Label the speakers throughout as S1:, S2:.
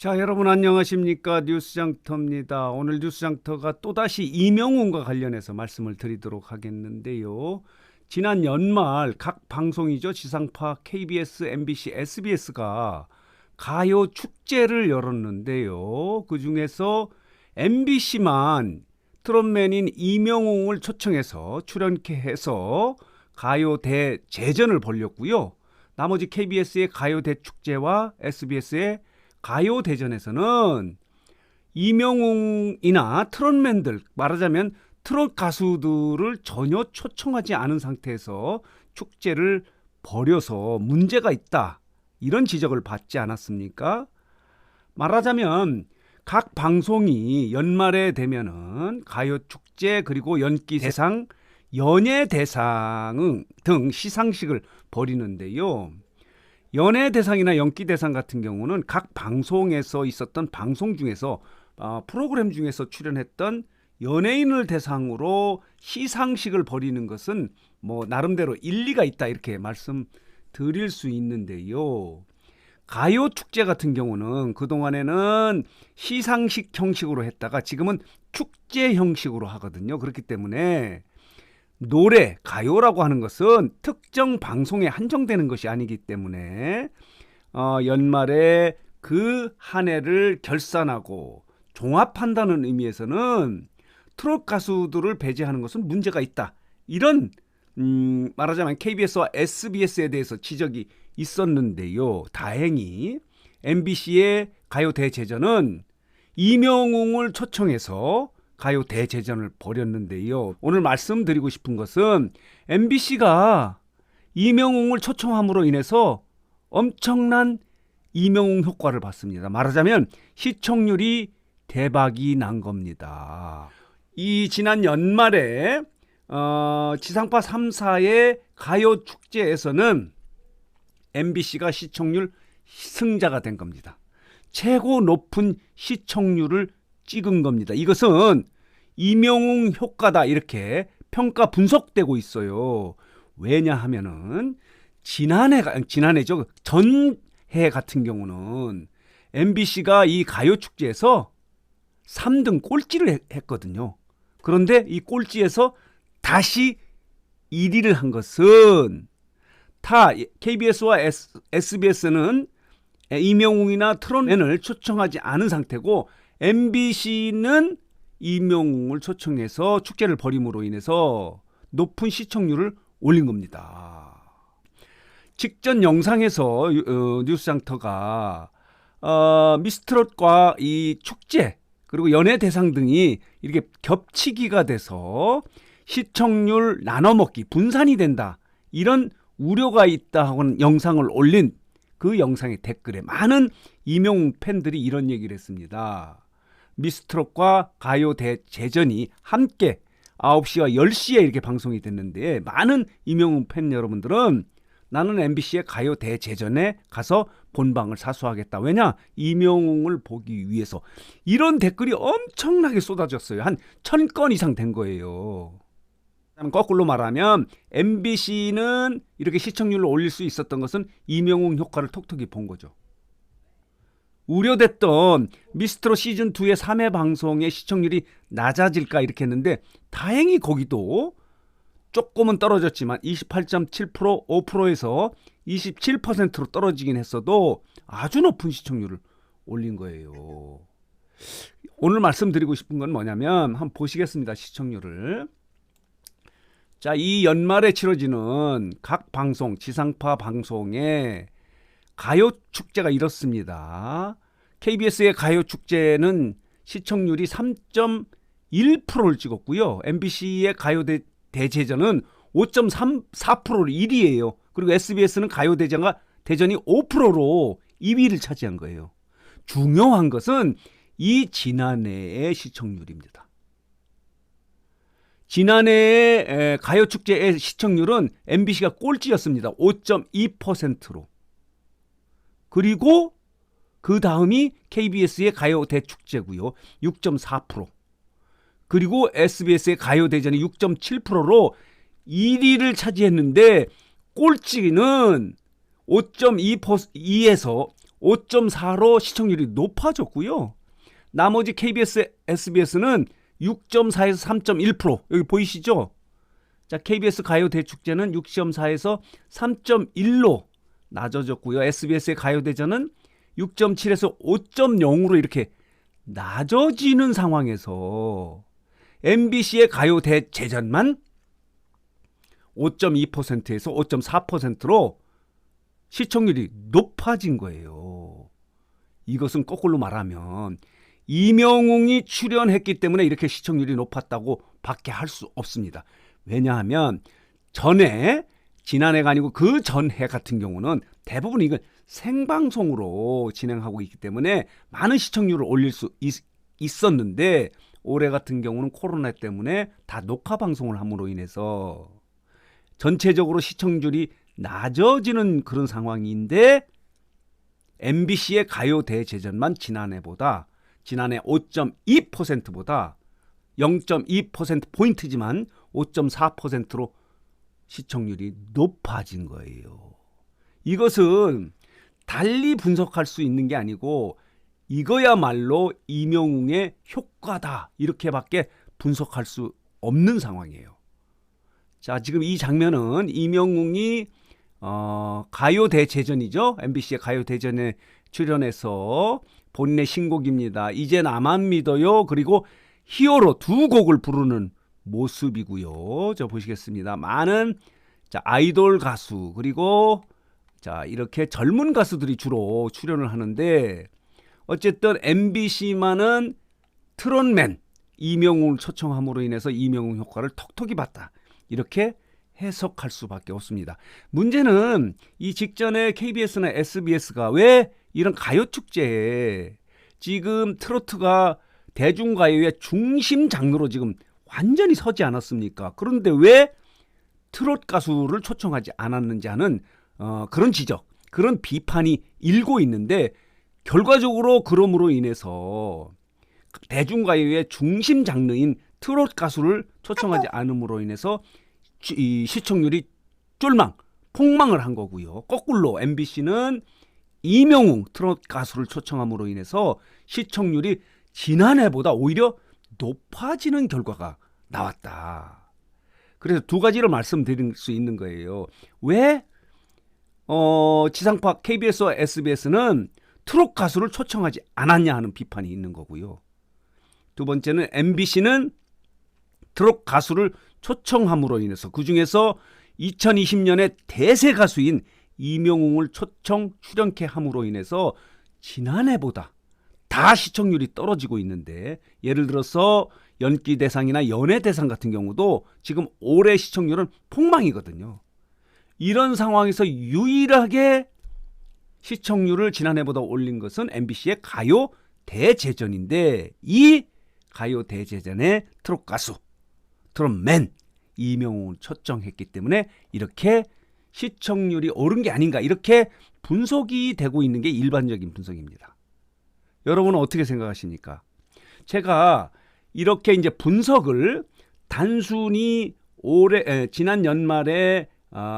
S1: 자, 여러분 안녕하십니까? 뉴스장터입니다. 오늘 뉴스장터가 또다시 이명웅과 관련해서 말씀을 드리도록 하겠는데요. 지난 연말 각 방송이죠. 지상파, KBS, MBC, SBS가 가요 축제를 열었는데요. 그중에서 MBC만 트롯맨인 이명웅을 초청해서 출연케 해서 가요 대제전을 벌였고요. 나머지 KBS의 가요 대축제와 SBS의 가요 대전에서는 이명웅이나 트롯맨들, 말하자면 트롯 가수들을 전혀 초청하지 않은 상태에서 축제를 벌여서 문제가 있다, 이런 지적을 받지 않았습니까? 말하자면 각 방송이 연말에 되면은 가요 축제 그리고 연기 대상, 연예 대상 등 시상식을 벌이는데요. 연예 대상이나 연기 대상 같은 경우는 각 방송에서 있었던 방송 중에서 프로그램 중에서 출연했던 연예인을 대상으로 시상식을 벌이는 것은 뭐 나름대로 일리가 있다, 이렇게 말씀드릴 수 있는데요. 가요 축제 같은 경우는 그동안에는 시상식 형식으로 했다가 지금은 축제 형식으로 하거든요. 그렇기 때문에 노래, 가요라고 하는 것은 특정 방송에 한정되는 것이 아니기 때문에 연말에 그 한 해를 결산하고 종합한다는 의미에서는 트롯 가수들을 배제하는 것은 문제가 있다, 이런 말하자면 KBS와 SBS에 대해서 지적이 있었는데요. 다행히 MBC의 가요 대제전은 이명웅을 초청해서 가요 대제전을 벌였는데요. 오늘 말씀드리고 싶은 것은 MBC가 이명웅을 초청함으로 인해서 엄청난 이명웅 효과를 봤습니다. 말하자면 시청률이 대박이 난 겁니다. 이 지난 연말에 지상파 3사의 가요 축제에서는 MBC가 시청률 승자가 된 겁니다. 최고 높은 시청률을 찍은 겁니다. 이것은 이명웅 효과다, 이렇게 평가 분석되고 있어요. 왜냐하면은 지난해죠. 전해 같은 경우는 MBC가 이 가요 축제에서 3등 꼴찌를 했거든요. 그런데 이 꼴찌에서 다시 1위를 한 것은 KBS와 SBS는 이명웅이나 트롯맨을 초청하지 않은 상태고, MBC는 이명웅을 초청해서 축제를 벌임으로 인해서 높은 시청률을 올린 겁니다. 직전 영상에서 뉴스장터가 미스트롯과 이 축제 그리고 연예 대상 등이 이렇게 겹치기가 돼서 시청률 나눠먹기, 분산이 된다, 이런 우려가 있다 하고는 영상을 올린 그 영상의 댓글에 많은 이명웅 팬들이 이런 얘기를 했습니다. 미스트롯과 가요 대제전이 함께 9시와 10시에 이렇게 방송이 됐는데, 많은 이명웅 팬 여러분들은 나는 MBC의 가요 대제전에 가서 본방을 사수하겠다. 왜냐? 이명웅을 보기 위해서. 이런 댓글이 엄청나게 쏟아졌어요. 한 1000건 이상 된 거예요. 거꾸로 말하면 MBC는 이렇게 시청률을 올릴 수 있었던 것은 이명웅 효과를 톡톡히 본 거죠. 우려됐던 미스트롯 시즌2의 3회 방송의 시청률이 낮아질까 이렇게 했는데, 다행히 거기도 조금은 떨어졌지만 28.7%, 5%에서 27%로 떨어지긴 했어도 아주 높은 시청률을 올린 거예요. 오늘 말씀드리고 싶은 건 뭐냐면, 한번 보시겠습니다. 시청률을. 자, 이 연말에 치러지는 각 방송, 지상파 방송에 가요 축제가 이렇습니다. KBS의 가요 축제는 시청률이 3.1%를 찍었고요. MBC의 가요 대제전은 5.34%를 1위예요. 그리고 SBS는 가요 대전이 5%로 2위를 차지한 거예요. 중요한 것은 이 지난해의 시청률입니다. 지난해의 가요 축제의 시청률은 MBC가 꼴찌였습니다. 5.2%로. 그리고 그 다음이 KBS의 가요 대축제고요. 6.4%. 그리고 SBS의 가요 대전이 6.7%로 1위를 차지했는데, 꼴찌는 5.2에서 5.4로 시청률이 높아졌고요. 나머지 KBS, SBS는 6.4에서 3.1%. 여기 보이시죠? 자, KBS 가요대축제는 6.4에서 3.1로 낮아졌고요. SBS의 가요대전은 6.7에서 5.0으로 이렇게 낮아지는 상황에서 MBC의 가요대제전만 5.2%에서 5.4%로 시청률이 높아진 거예요. 이것은 거꾸로 말하면 이명웅이 출연했기 때문에 이렇게 시청률이 높았다고 밖에 할 수 없습니다. 왜냐하면 전에 지난해가 아니고 그 전해 같은 경우는 대부분 이걸 생방송으로 진행하고 있기 때문에 많은 시청률을 올릴 수 있었는데 올해 같은 경우는 코로나 때문에 다 녹화 방송을 함으로 인해서 전체적으로 시청률이 낮아지는 그런 상황인데 MBC의 가요대제전만 지난해 5.2%보다 0.2%포인트지만 5.4%로 시청률이 높아진 거예요. 이것은 달리 분석할 수 있는 게 아니고 이거야말로 이명웅의 효과다 이렇게밖에 분석할 수 없는 상황이에요. 자, 지금 이 장면은 이명웅이 가요대제전이죠. MBC의 가요대전에 출연해서 본인의 신곡입니다. 이제 나만 믿어요. 그리고 히어로 두 곡을 부르는 모습이고요. 저 보시겠습니다. 많은 아이돌 가수 그리고 이렇게 젊은 가수들이 주로 출연을 하는데 어쨌든 MBC만은 트롯맨 이명웅을 초청함으로 인해서 이명웅 효과를 톡톡히 봤다. 이렇게 해석할 수밖에 없습니다. 문제는 이 직전에 KBS나 SBS가 왜 이런 가요축제에 지금 트로트가 대중가요의 중심 장르로 지금 완전히 서지 않았습니까? 그런데 왜 트롯 가수를 초청하지 않았는지 하는 그런 지적, 그런 비판이 일고 있는데 결과적으로 그럼으로 인해서 대중가요의 중심 장르인 트롯 가수를 초청하지 않음으로 인해서 이 시청률이 폭망을 한 거고요. 거꾸로 MBC는 이명웅 트롯 가수를 초청함으로 인해서 시청률이 지난해보다 오히려 높아지는 결과가 나왔다. 그래서 두 가지를 말씀드릴 수 있는 거예요. 왜 지상파 KBS와 SBS는 트롯 가수를 초청하지 않았냐 하는 비판이 있는 거고요. 두 번째는 MBC는 트롯 가수를 초청함으로 인해서 그중에서 2020년에 대세 가수인 이명웅을 출연케 함으로 인해서 지난해보다 다 시청률이 떨어지고 있는데 예를 들어서 연기대상이나 연예대상 같은 경우도 지금 올해 시청률은 폭망이거든요. 이런 상황에서 유일하게 시청률을 지난해보다 올린 것은 MBC의 가요 대제전인데 이 가요 대제전의 트롯 가수 트롯맨 이명웅을 초청했기 때문에 이렇게 시청률이 오른 게 아닌가 이렇게 분석이 되고 있는 게 일반적인 분석입니다. 여러분은 어떻게 생각하십니까? 제가 이렇게 이제 분석을 단순히 지난 연말에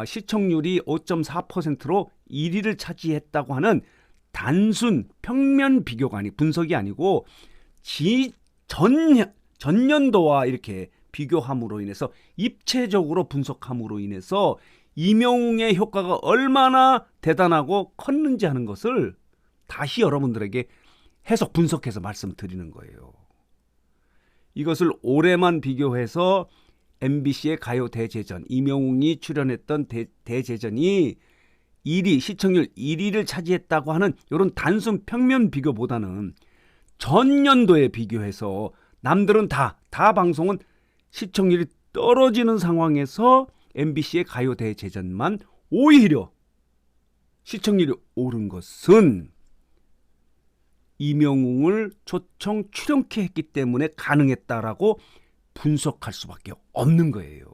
S1: 시청률이 5.4%로 1위를 차지했다고 하는 단순 평면 비교가 분석이 아니고 전년도와 이렇게 비교함으로 인해서 입체적으로 분석함으로 인해서 이명웅의 효과가 얼마나 대단하고 컸는지 하는 것을 다시 여러분들에게 해석 분석해서 말씀드리는 거예요. 이것을 올해만 비교해서 MBC의 가요 대제전 이명웅이 출연했던 대제전이 1위 시청률 1위를 차지했다고 하는 이런 단순 평면 비교보다는 전년도에 비교해서 남들은 다 방송은 시청률이 떨어지는 상황에서 MBC의 가요 대제전만 오히려 시청률이 오른 것은 이명웅을 초청 출연케 했기 때문에 가능했다라고 분석할 수밖에 없는 거예요.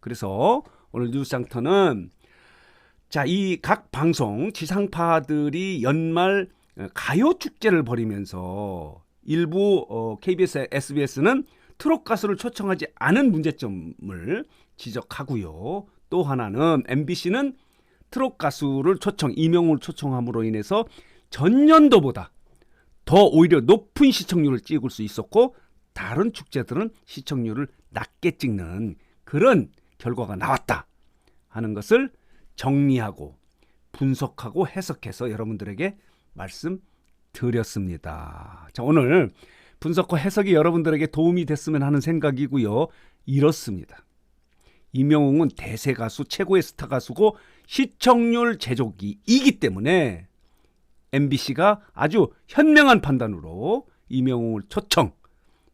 S1: 그래서 오늘 뉴스장터는 이 각 방송 지상파들이 연말 가요 축제를 벌이면서 일부 KBS, SBS는 트롯 가수를 초청하지 않은 문제점을 지적하고요. 또 하나는 MBC는 트롯 가수를 이명웅을 초청함으로 인해서 전년도보다 더 오히려 높은 시청률을 찍을 수 있었고 다른 축제들은 시청률을 낮게 찍는 그런 결과가 나왔다 하는 것을 정리하고 분석하고 해석해서 여러분들에게 말씀드렸습니다. 자, 오늘 분석과 해석이 여러분들에게 도움이 됐으면 하는 생각이고요. 이렇습니다. 임영웅은 대세 가수, 최고의 스타 가수고 시청률 제조기이기 때문에 MBC가 아주 현명한 판단으로 임영웅을 초청,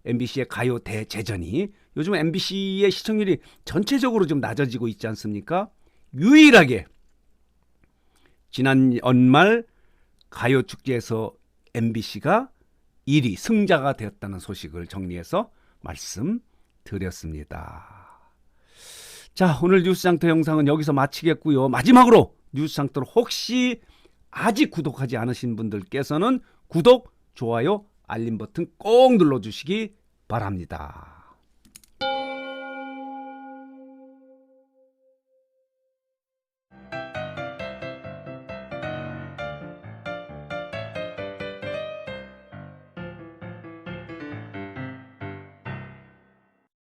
S1: MBC의 가요 대제전이 요즘 MBC의 시청률이 전체적으로 좀 낮아지고 있지 않습니까? 유일하게 지난 연말 가요축제에서 MBC가 1위 승자가 되었다는 소식을 정리해서 말씀드렸습니다. 자, 오늘 뉴스장터 영상은 여기서 마치겠고요. 마지막으로 뉴스장터를 혹시 아직 구독하지 않으신 분들께서는 구독, 좋아요, 알림 버튼 꼭 눌러주시기 바랍니다.